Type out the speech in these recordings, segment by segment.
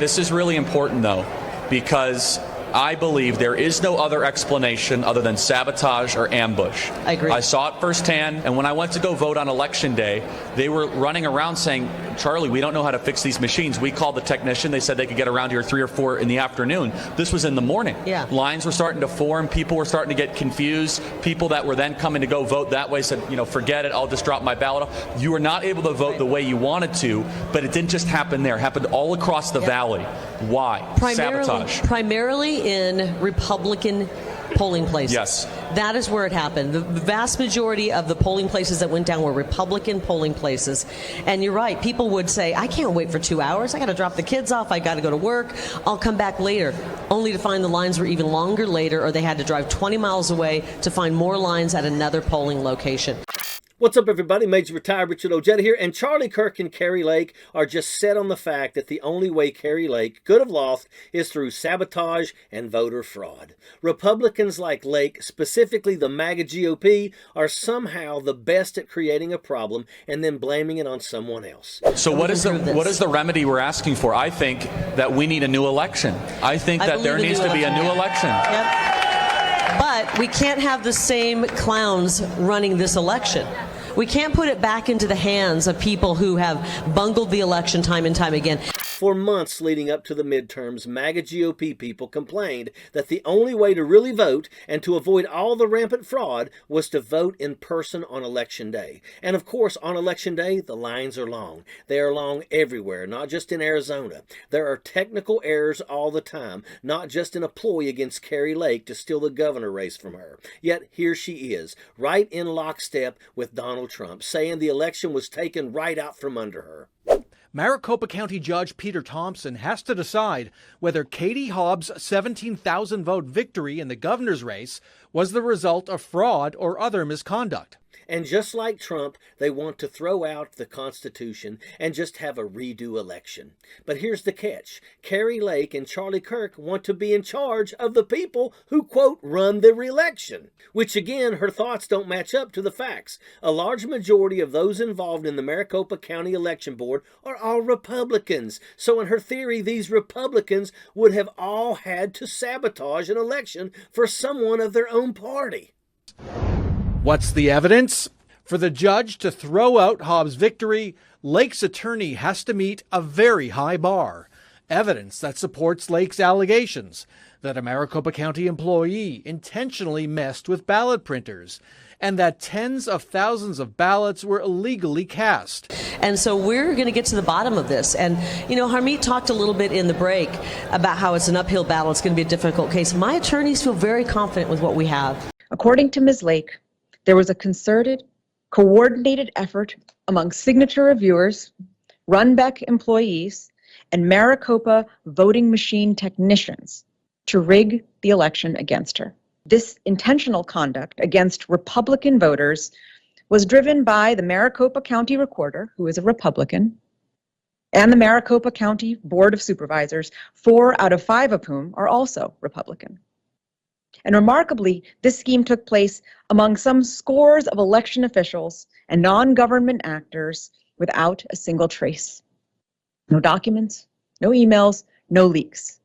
This is really important, though, because I believe there is no other explanation other than sabotage or ambush. I agree. I saw it firsthand, and when I went to go vote on Election Day, they were running around saying, Charlie, we don't know how to fix these machines. We called the technician. They said they could get around here 3 or 4 in the afternoon. This was in the morning. Yeah. Lines were starting to form. People were starting to get confused. People that were then coming to go vote that way said, forget it. I'll just drop my ballot off. You were not able to vote the way you wanted to, but it didn't just happen there. It happened all across the valley. Why? Sabotage. Primarily in Republican polling places. Yes. That is where it happened. The vast majority of the polling places that went down were Republican polling places. And you're right, people would say, I can't wait for 2 hours. I got to drop the kids off. I got to go to work. I'll come back later. Only to find the lines were even longer later, or they had to drive 20 miles away to find more lines at another polling location. What's up, everybody? Major Retired Richard Ojeda here, and Charlie, Kirk, and Kari Lake are just set on the fact that the only way Kari Lake could have lost is through sabotage and voter fraud. Republicans like Lake, specifically the MAGA GOP, are somehow the best at creating a problem and then blaming it on someone else. So what is the remedy we're asking for? I think that we need a new election. I think that there needs to be a new election. Yep. But we can't have the same clowns running this election. We can't put it back into the hands of people who have bungled the election time and time again. For months leading up to the midterms, MAGA GOP people complained that the only way to really vote and to avoid all the rampant fraud was to vote in person on Election Day. And of course, on Election Day, the lines are long. They are long everywhere, not just in Arizona. There are technical errors all the time, not just in a ploy against Kari Lake to steal the governor race from her. Yet here she is, right in lockstep with Donald Trump, saying the election was taken right out from under her. Maricopa County Judge Peter Thompson has to decide whether Katie Hobbs' 17,000 vote victory in the governor's race was the result of fraud or other misconduct. And just like Trump, they want to throw out the Constitution and just have a redo election. But here's the catch. Kari Lake and Charlie Kirk want to be in charge of the people who, quote, run the re-election. Which again, her thoughts don't match up to the facts. A large majority of those involved in the Maricopa County Election Board are all Republicans. So in her theory, these Republicans would have all had to sabotage an election for someone of their own party. What's the evidence? For the judge to throw out Hobbs' victory, Lake's attorney has to meet a very high bar. Evidence that supports Lake's allegations that a Maricopa County employee intentionally messed with ballot printers and that tens of thousands of ballots were illegally cast. And so we're going to get to the bottom of this. And, Harmeet talked a little bit in the break about how it's an uphill battle. It's going to be a difficult case. My attorneys feel very confident with what we have. According to Ms. Lake, there was a concerted, coordinated effort among signature reviewers, Runbeck employees, and Maricopa voting machine technicians to rig the election against her. This intentional conduct against Republican voters was driven by the Maricopa County Recorder, who is a Republican, and the Maricopa County Board of Supervisors, 4 out of 5 of whom are also Republican. And remarkably, this scheme took place among some scores of election officials and non-government actors without a single trace. No documents, no emails, no leaks.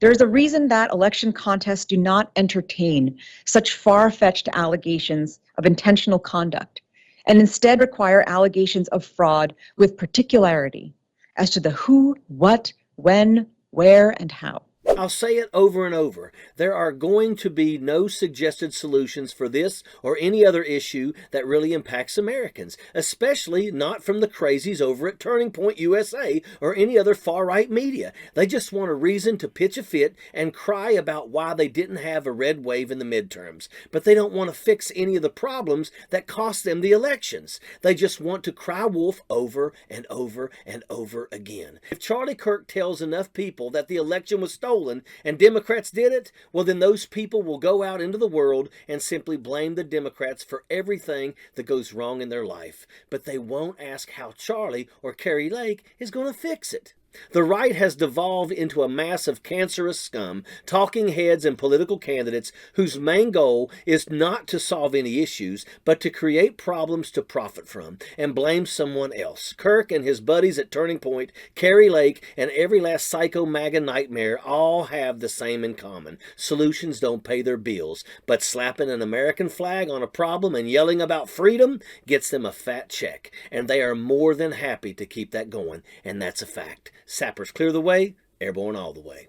There is a reason that election contests do not entertain such far-fetched allegations of intentional conduct and instead require allegations of fraud with particularity as to the who, what, when, where, and how. I'll say it over and over. There are going to be no suggested solutions for this or any other issue that really impacts Americans, especially not from the crazies over at Turning Point USA or any other far-right media. They just want a reason to pitch a fit and cry about why they didn't have a red wave in the midterms. But they don't want to fix any of the problems that cost them the elections. They just want to cry wolf over and over and over again. If Charlie Kirk tells enough people that the election was stolen and Democrats did it, well then those people will go out into the world and simply blame the Democrats for everything that goes wrong in their life. But they won't ask how Charlie or Kari Lake is going to fix it. The right has devolved into a mass of cancerous scum, talking heads and political candidates whose main goal is not to solve any issues, but to create problems to profit from and blame someone else. Kirk and his buddies at Turning Point, Kari Lake, and every last psycho MAGA nightmare all have the same in common. Solutions don't pay their bills, but slapping an American flag on a problem and yelling about freedom gets them a fat check, and they are more than happy to keep that going, and that's a fact. Sappers clear the way, airborne all the way.